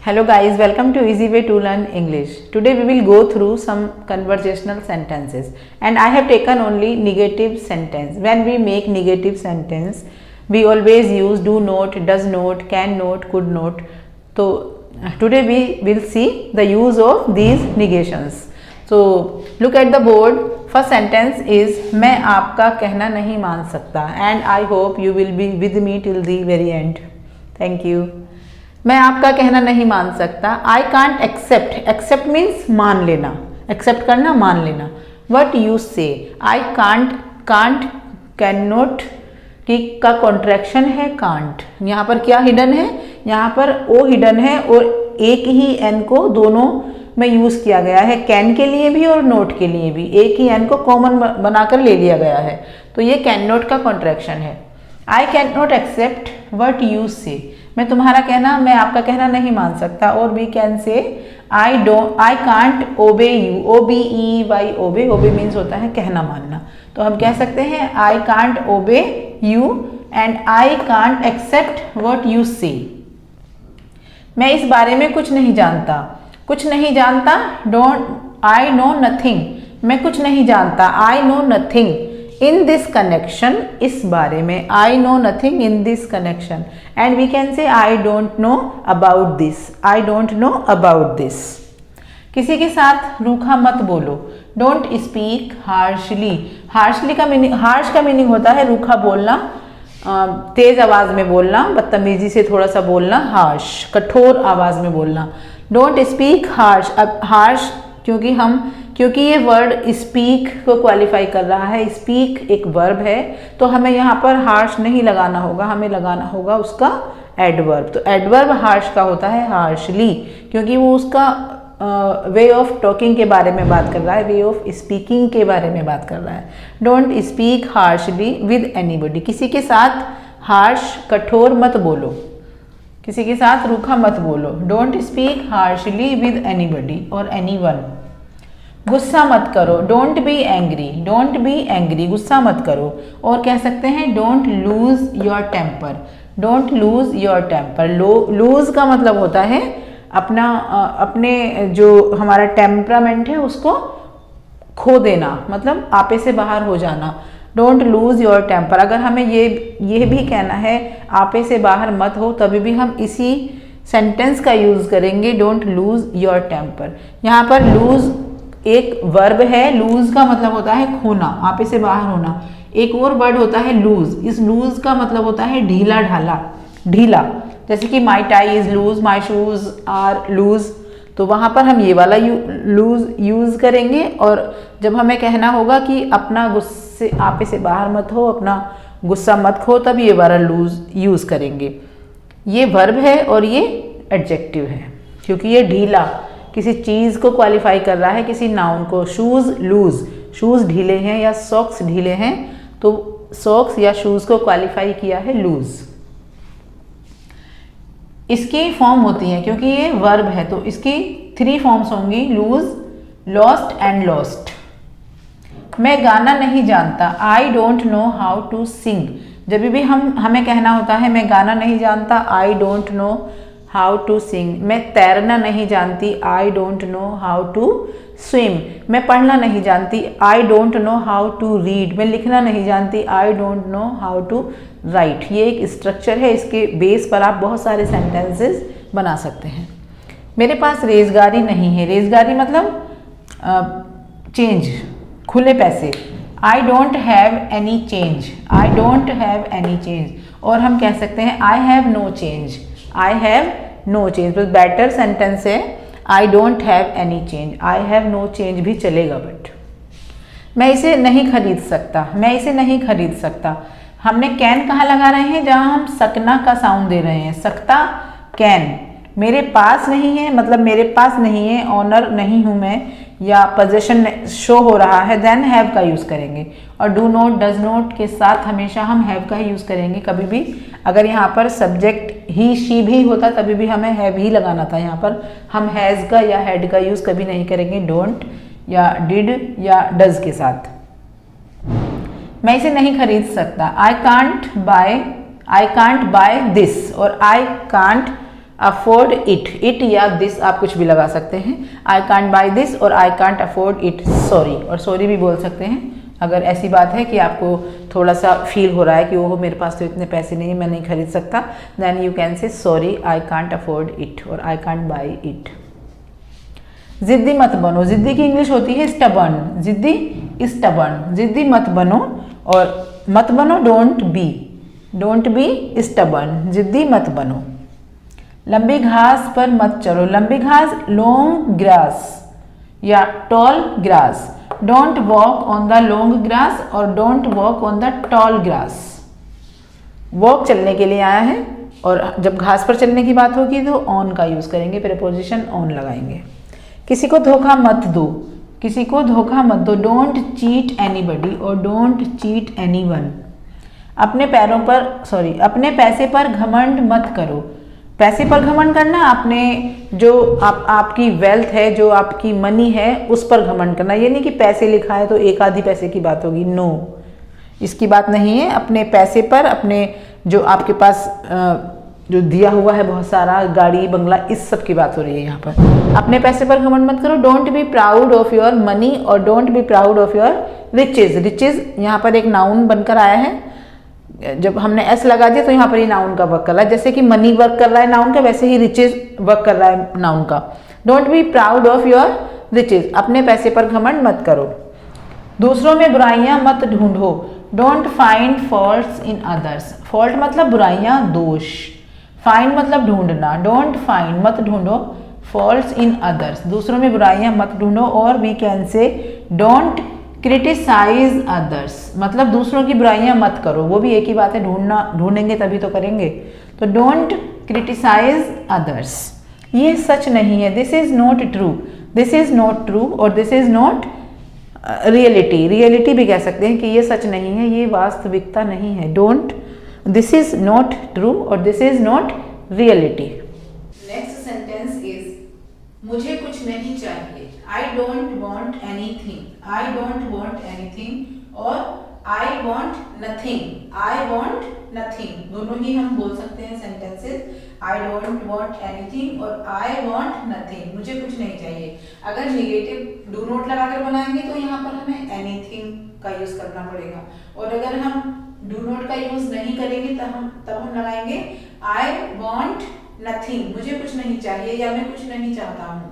Hello guys, welcome to Easy Way to Learn English. Today we will go through some conversational sentences and I have taken only negative sentence. When we make negative sentence, we always use do not, does not, can not, could not. So today we will see the use of these negations. So look at the board. First sentence is मैं आपका कहना नहीं मान सकता and I hope you will be with me till the very end. Thank you. मैं आपका कहना नहीं मान सकता. I can't accept. Accept means मान लेना, एक्सेप्ट करना, मान लेना. What you say. I can't. Can't can not की का कॉन्ट्रैक्शन है कांट. यहाँ पर क्या हिडन है? यहाँ पर ओ हिडन है और एक ही एन को दोनों में यूज किया गया है, कैन के लिए भी और नोट के लिए भी. एक ही एन को कॉमन बनाकर ले लिया गया है, तो ये कैन नॉट का कॉन्ट्रैक्शन है. I can not accept what you say. मैं तुम्हारा कहना, मैं आपका कहना नहीं मान सकता. और we can say I can't obey you. O B E Y obey. Obey means होता है कहना मानना. तो हम कह सकते हैं I can't obey you and I can't accept what you say. मैं इस बारे में कुछ नहीं जानता. कुछ नहीं जानता. डोंट. I know nothing. मैं कुछ नहीं जानता. I know nothing in this connection. इस बारे में. I know nothing in this connection. And we can say I don't know about this. I don't know about this. किसी के साथ रूखा मत बोलो. Don't speak harshly. हार्शली का मीनिंग, हार्श का मीनिंग होता है रूखा बोलना, तेज आवाज में बोलना, बदतमीजी से थोड़ा सा बोलना. हार्श, कठोर आवाज में बोलना. Don't speak harsh. अब हार्श क्योंकि ये वर्ड स्पीक को क्वालिफाई कर रहा है. स्पीक एक वर्ब है, तो हमें यहाँ पर हार्श नहीं लगाना होगा, हमें लगाना होगा उसका एडवर्ब. तो एडवर्ब हार्श का होता है हार्शली, क्योंकि वो उसका वे ऑफ टॉकिंग के बारे में बात कर रहा है, वे ऑफ स्पीकिंग के बारे में बात कर रहा है. Don't speak harshly with anybody. किसी के साथ हार्श, कठोर मत बोलो. किसी के साथ रूखा मत बोलो. Don't speak harshly with anybody और एनीवन. गुस्सा मत करो. Don't be angry. Don't be angry, गुस्सा मत करो. और कह सकते हैं don't lose your temper. Don't lose your temper. Lose का मतलब होता है अपने जो हमारा टेम्परामेंट है उसको खो देना, मतलब आपे से बाहर हो जाना. Don't lose your temper. अगर हमें ये भी कहना है आपे से बाहर मत हो, तभी भी हम इसी सेंटेंस का यूज करेंगे, डोंट लूज योर टेम्पर. यहाँ पर लूज एक वर्ब है. लूज का मतलब होता है खोना, आपे से बाहर होना. एक और वर्ड होता है लूज. इस लूज का मतलब होता है ढीला ढाला, ढीला. जैसे कि my tie is loose, my shoes are loose. तो वहां पर हम ये वाला लूज यूज करेंगे. और जब हमें कहना होगा कि अपना गुस्से आपे से बाहर मत हो, अपना गुस्सा मत खो, तब ये वाला लूज यूज करेंगे. ये वर्ब है और ये एडजेक्टिव है, क्योंकि ये ढीला किसी चीज को क्वालिफाई कर रहा है, किसी नाउन को. Shoes loose. शूज ढीले हैं या सॉक्स ढीले हैं, तो सॉक्स या शूज को क्वालिफाई किया है लूज. इसकी फॉर्म होती है, क्योंकि ये वर्ब है तो इसकी 3 फॉर्म्स होंगी, लूज, लॉस्ट एंड लॉस्ट. मैं गाना नहीं जानता. I don't know how to sing. जब भी हमें कहना होता है मैं गाना नहीं जानता, I don't know how to sing. मैं तैरना नहीं जानती. I don't know how to swim. मैं पढ़ना नहीं जानती. I don't know how to read. मैं लिखना नहीं जानती. I don't know how to write. ये एक स्ट्रक्चर है, इसके बेस पर आप बहुत सारे सेंटेंसेस बना सकते हैं. मेरे पास रेजगारी नहीं है. रेजगारी मतलब चेंज, खुले पैसे. I don't have any change. I don't have any change. और हम कह सकते हैं I have no change. I have no change. बस बेटर सेंटेंस है I don't have any change. I have no change भी चलेगा, बट मैं इसे नहीं खरीद सकता. मैं इसे नहीं खरीद सकता. हमने कैन कहाँ लगा रहे हैं? जहाँ हम सकना का साउंड दे रहे हैं. सकता, कैन. मेरे पास नहीं है मतलब मेरे पास नहीं है, ऑनर नहीं हूँ मैं, या पोजेशन शो हो रहा है, देन हैव का यूज करेंगे. और डू नॉट, डज नॉट के साथ हमेशा हम हैव का ही यूज करेंगे. कभी भी अगर यहाँ पर सब्जेक्ट ही शी भी होता तभी भी हमें हैव ही लगाना था. यहाँ पर हम हैज का या हैड का यूज कभी नहीं करेंगे डोंट या डिड या डज के साथ. मैं इसे नहीं खरीद सकता. I can't by this. और आई कांट अफोर्ड इट या दिस आप कुछ भी लगा सकते हैं। आई कांट बाई दिस और I can't afford it sorry, और सॉरी भी बोल सकते हैं अगर ऐसी बात है कि आपको थोड़ा सा फील हो रहा है कि ओहो मेरे पास तो इतने पैसे नहीं है, मैं नहीं खरीद सकता, then you can say sorry I can't afford it और आई कांट बाई इट। जिद्दी मत बनो, जिद्दी की इंग्लिश होती है स्टबर्न, जिद्दी स्टबर्न, जिद्दी मत बनो, और मत बनो डोंट बी स्टबर्न, जिद्दी मत बनो। लंबी घास पर मत चलो, लंबी घास लॉन्ग ग्रास या tall grass, don't walk on the long grass और don't walk on the tall grass. Walk चलने के लिए आया है और जब घास पर चलने की बात होगी तो ऑन का यूज करेंगे, प्रीपोजिशन ऑन लगाएंगे। किसी को धोखा मत दो, किसी को धोखा मत दो, डोंट चीट एनीबडी और डोंट चीट एनीवन। अपने अपने पैसे पर घमंड मत करो, पैसे पर घमंड करना, आपने जो आपकी वेल्थ है, जो आपकी मनी है उस पर घमंड करना। ये नहीं कि पैसे लिखा है तो एक आधी पैसे की बात होगी, नो, इसकी बात नहीं है। अपने पैसे पर, अपने जो आपके पास जो दिया हुआ है बहुत सारा गाड़ी बंगला, इस सब की बात हो रही है यहाँ पर। अपने पैसे पर घमंड मत करो, don't be proud of your money और don't be proud of your riches. Riches यहाँ पर एक नाउन बनकर आया है, जब हमने एस लगा दिया तो यहाँ पर ये नाउन का वर्क कर रहा है। जैसे कि मनी वर्क कर रहा है नाउन का, वैसे ही रिचेज वर्क कर रहा है नाउन का। Don't be proud of your riches, अपने पैसे पर घमंड मत करो। दूसरों में बुराइयां मत ढूंढो, don't find faults in others. Fault मतलब बुराइयां, दोष, फाइंड मतलब ढूंढना, डोंट फाइंड मत ढूंढो फॉल्ट्स इन अदर्स, दूसरों में बुराइयां मत ढूंढो। और we can say don't criticise others, मतलब दूसरों की बुराइयां मत करो, वो भी एक ही बात है, ढूंढेंगे तभी तो करेंगे। तो डोंट क्रिटिसाइज अदर्स। ये सच नहीं है, this is not true, this is not true और this is not reality. Reality भी कह सकते हैं कि ये सच नहीं है, ये वास्तविकता नहीं है। Don't, this is not true और this is not reality. Next sentence is मुझे कुछ नहीं चाहिए, I don't want anything, I don't want anything और I want nothing, I want nothing, दोनों ही हम बोल सकते हैं sentences. I don't want anything और आई वॉन्ट नथिंग, मुझे कुछ नहीं चाहिए। अगर निगेटिव डू नॉट लगाकर बनाएंगे तो यहाँ पर हमें एनीथिंग का यूज करना पड़ेगा, और अगर हम डू नॉट का यूज नहीं करेंगे तब हम लगाएंगे आई वॉन्ट नथिंग, मुझे कुछ नहीं चाहिए या मैं कुछ नहीं चाहता हूँ,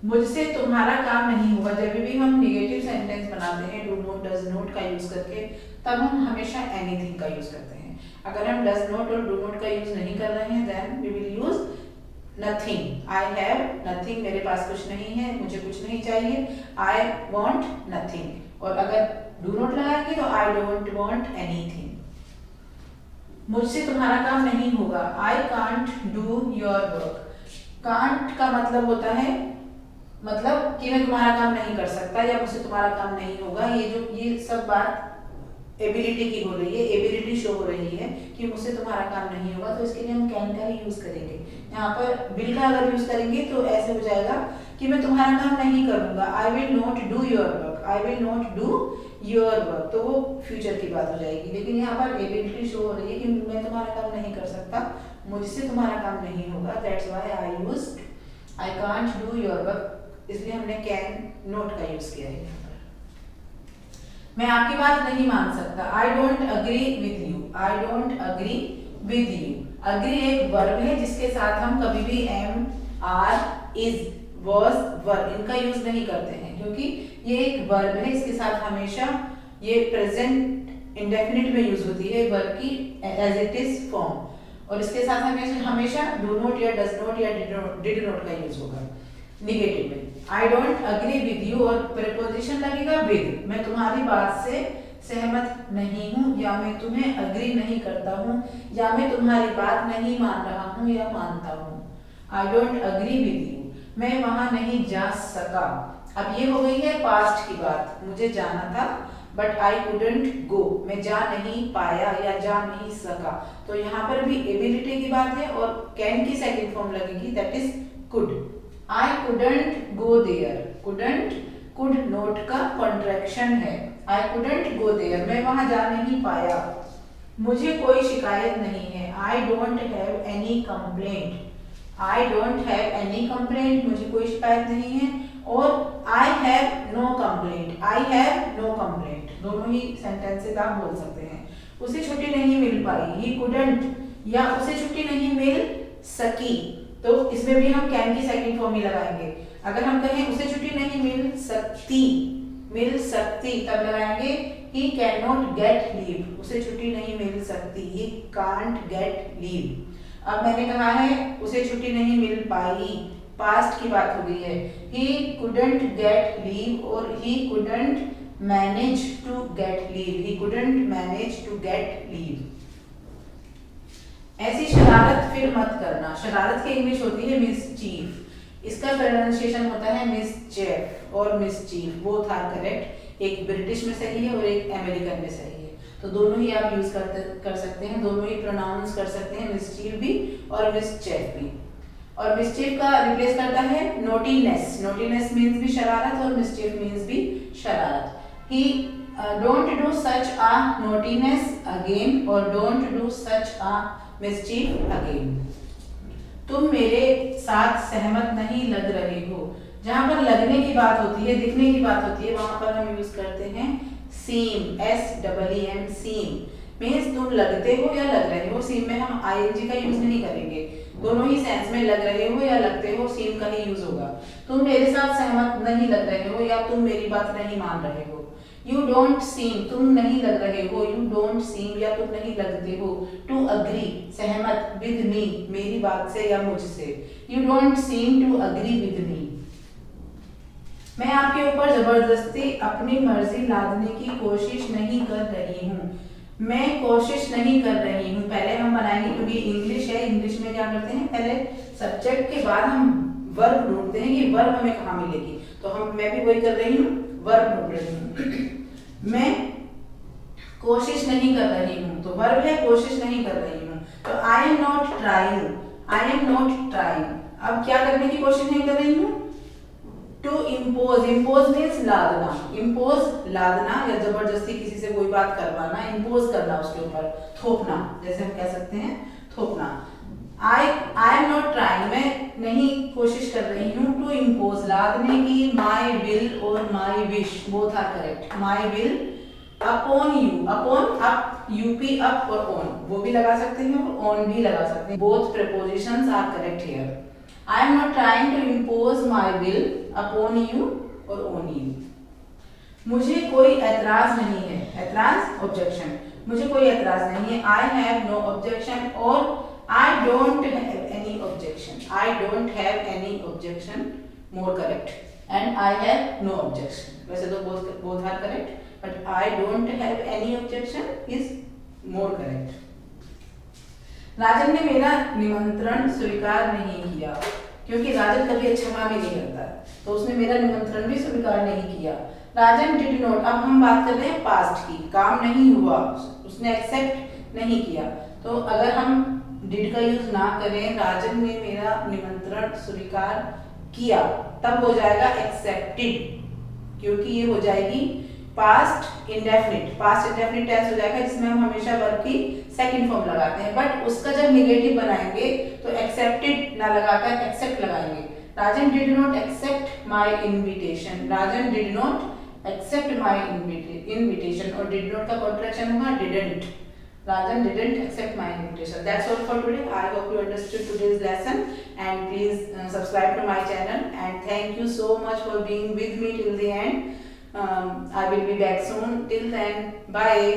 मुझसे तुम्हारा काम नहीं होगा। जब भी हम निगेटिव सेंटेंस बनाते हैं डू नॉट डज नॉट का यूज करके, तब हम हमेशा एनीथिंग का यूज करते हैं। अगर हम डज नॉट और डू नॉट का यूज नहीं कर रहे हैं then we will use nothing. I have nothing, मेरे पास कुछ नहीं है, मुझे कुछ नहीं चाहिए। आई वॉन्ट नथिंग, और अगर डू नॉट लगाएंगे तो आई डोंट वॉन्ट एनीथिंग। मुझसे तुम्हारा काम नहीं होगा, I can't do your work. Can't का मतलब होता है मतलब कि मैं तुम्हारा काम नहीं कर सकता या मुझसे तुम्हारा काम नहीं होगा। ये सब बात एबिलिटी की हो रही है, एबिलिटी शो हो रही है कि मुझसे तुम्हारा काम नहीं होगा, तो इसके लिए हम कैन का ही यूज करेंगे। यहाँ पर विल का अगर यूज करेंगे तो ऐसे हो जाएगा कि मैं तुम्हारा काम नहीं करूंगा, I will not do your work, I will not do your work, तो वो फ्यूचर की बात हो जाएगी। लेकिन यहाँ पर एबिलिटी शो हो रही है कि मैं तुम्हारा काम नहीं कर सकता, मुझसे तुम्हारा काम नहीं होगा, that's why I used I can't do your work, इसलिए हमने कैन नॉट का यूज किया है यहाँ पर। मैं आपकी बात नहीं मान सकता, I don't agree with you, I don't agree with you. Agree एक वर्ब है जिसके साथ हम कभी भी एम, आर, इज, वॉज, वर इनका यूज नहीं करते हैं, क्योंकि ये एक वर्ब है, इसके साथ हमेशा ये प्रेजेंट इंडेफिनिट में यूज होती है वर्ब की एज इट इज फॉर्म, और इसके साथ हमेशा डू नॉट या डज नॉट या डिड नॉट का यूज होगा निगेटिव में। I don't agree with you और प्रीपोजिशन लगेगा विद, मैं तुम्हारी बात से सहमत नहीं हूँ या मैं तुम्हें अग्री नहीं करता हूँ या मैं तुम्हारी बात नहीं मान रहा हूँ या मानता हूँ। I don't agree with you, मैं वहां नहीं जा सका। अब ये हो गई है पास्ट की बात, मुझे जाना था बट आई कुडंट गो, मैं जा नहीं पाया या जा नहीं सका। तो यहाँ पर भी एबिलिटी की बात है और कैन की सेकंड फॉर्म लगेगी, that is could. I couldn't go there, couldn't could not का कॉन्ट्रैक्शन है, आई कुडंट गो देयर, मैं वहां जा नहीं पाया। मुझे कोई शिकायत नहीं है, I don't have any complaint, I don't have any complaint, मुझे कोई शिकायत नहीं है, और I have no complaint, I have no complaint, दोनों ही सेंटेंसेस आप बोल सकते हैं। उसे छुट्टी नहीं मिल पाई, ही कुडंट, या उसे छुट्टी नहीं मिल सकी, तो इसमें भी हम कैन की सेकंड फॉर्म ही लगाएंगे। अगर हम कहें उसे छुट्टी नहीं मिल सकती, तब लगाएंगे he can not gate leave, उसे छुट्टी नहीं मिल सकती, ही कांट गेट लीव। अब मैंने कहा है उसे छुट्टी नहीं मिल पाई, पास्ट की बात हो गई है, ही कुडंट गेट लीव और he couldn't manage to get leave, he couldn't manage to get leave. ऐसी शरारत फिर मत करना, शरारत की इंग्लिश होती है मिसचीफ, इसका प्रोनाउंसिएशन होता है मिसचेफ और मिसचीफ, बोथ आर करेक्ट, एक ब्रिटिश में सही है और एक अमेरिकन में सही है, तो दोनों ही आप यूज कर सकते हैं, दोनों ही प्रोनाउंस कर सकते हैं, मिसचीफ भी और मिसचेफ भी। और मिसचीफ का रिप्लेस करता है नोटीनेस, नोटीनेस मीन्स भी शरारत और मिसचीफ मीन्स भी शरारत। He don't do such a naughtiness again और don't do such a mischief again. तुम मेरे साथ सहमत नहीं लग रहे हो, जहां पर लगने की बात होती है, दिखने की बात होती है, वहां पर हम यूज करते हैं सीम, SEEM, सीम मीन्स तुम लगते हो या लग रहे हो, सीम में हम ING का यूज नहीं करेंगे, दोनों ही सेंस में लग रहे हो या लगते हो सीम का ही यूज होगा। तुम मेरे साथ सहमत नहीं लग रहे हो या तुम मेरी बात नहीं मान रहे हो। यू डोंट सीम, तुम नहीं लग रहे हो, यू डोंट सीम या तुम नहीं लगते हो, टू अग्री, सहमत, विद मी, मेरी बात से या मुझसे, you don't seem to agree with me. मैं आपके ऊपर जबरदस्ती अपनी मर्जी लादने की कोशिश नहीं कर रही हूँ, मैं कोशिश नहीं कर रही हूँ, पहले हम बनाएंगे क्योंकि इंग्लिश है, इंग्लिश में क्या करते हैं पहले सब्जेक्ट के बाद हम वर्ब ढूंढते हैं कि वर्ब हमें कहाँ मिलेगी, तो मैं भी वही कर रही हूँ, वर्ब ढूंढ रही हूँ। मैं कोशिश नहीं कर रही हूँ, तो वर्ब है कोशिश नहीं कर रही हूँ, तो I am not trying, I am not trying. अब क्या करने की कोशिश नहीं कर रही हूँ, टू इम्पोज, इम्पोज मीन्स लादना, इम्पोज लादना या जबरदस्ती किसी से कोई बात करवाना, इम्पोज करना उसके ऊपर, थोपना, जैसे हम कह सकते हैं थोपना। आई एम नॉट ट्राइंग, मैं नहीं कोशिश कर रही हूँ, टू इम्पोज लादने की, माई विल और my wish both are correct, my will upon you, upon up, U P up और ऑन, वो भी लगा सकते हैं और ऑन भी लगा सकते हैं, both prepositions are correct here. I am not trying to impose my will upon you or on you. मुझे कोई ऐतराज नहीं है, ऐतराज ऑब्जेक्शन, मुझे कोई ऐतराज नहीं है, I have no objection और I don't have any objection, I don't have any objection more correct and I have no objection, वैसे तो both are correct but I don't have any objection is more correct। राजन ने मेरा निमंत्रण स्वीकार नहीं किया, क्योंकि राजन कभी अच्छा काम ही नहीं करता, तो उसने मेरा निमंत्रण भी स्वीकार नहीं किया। राजन डिड नॉट, अब हम बात कर रहे हैं पास्ट की, काम नहीं हुआ, उसने एक्सेप्ट नहीं किया, तो अगर हम डिड का यूज ना करें, राजन ने मेरा निमंत्रण स्वीकार किया, तब हो जाएगा एक्सेप्टेड, क्योंकि ये हो जाएगी पास्ट इंडेफिनिट टेंस हो जाएगा, जिसमें हम हमेशा वर्ब की सेकंड फॉर्म लगाते हैं, बट उसका जब नेगेटिव बनाएंगे तो एक्सेप्टेड ना लगाकर एक्सेप्ट लगाएंगे। Rajan did not accept my invitation, Rajan did not accept my invitation, और डिड नॉट का कॉन्ट्रैक्शन होगा didn't, Rajan didn't accept my invitation। That's all for today. I hope you understood today's lesson and please subscribe to my channel and thank you so much for being with me till the end। I will be back soon. Till then, bye.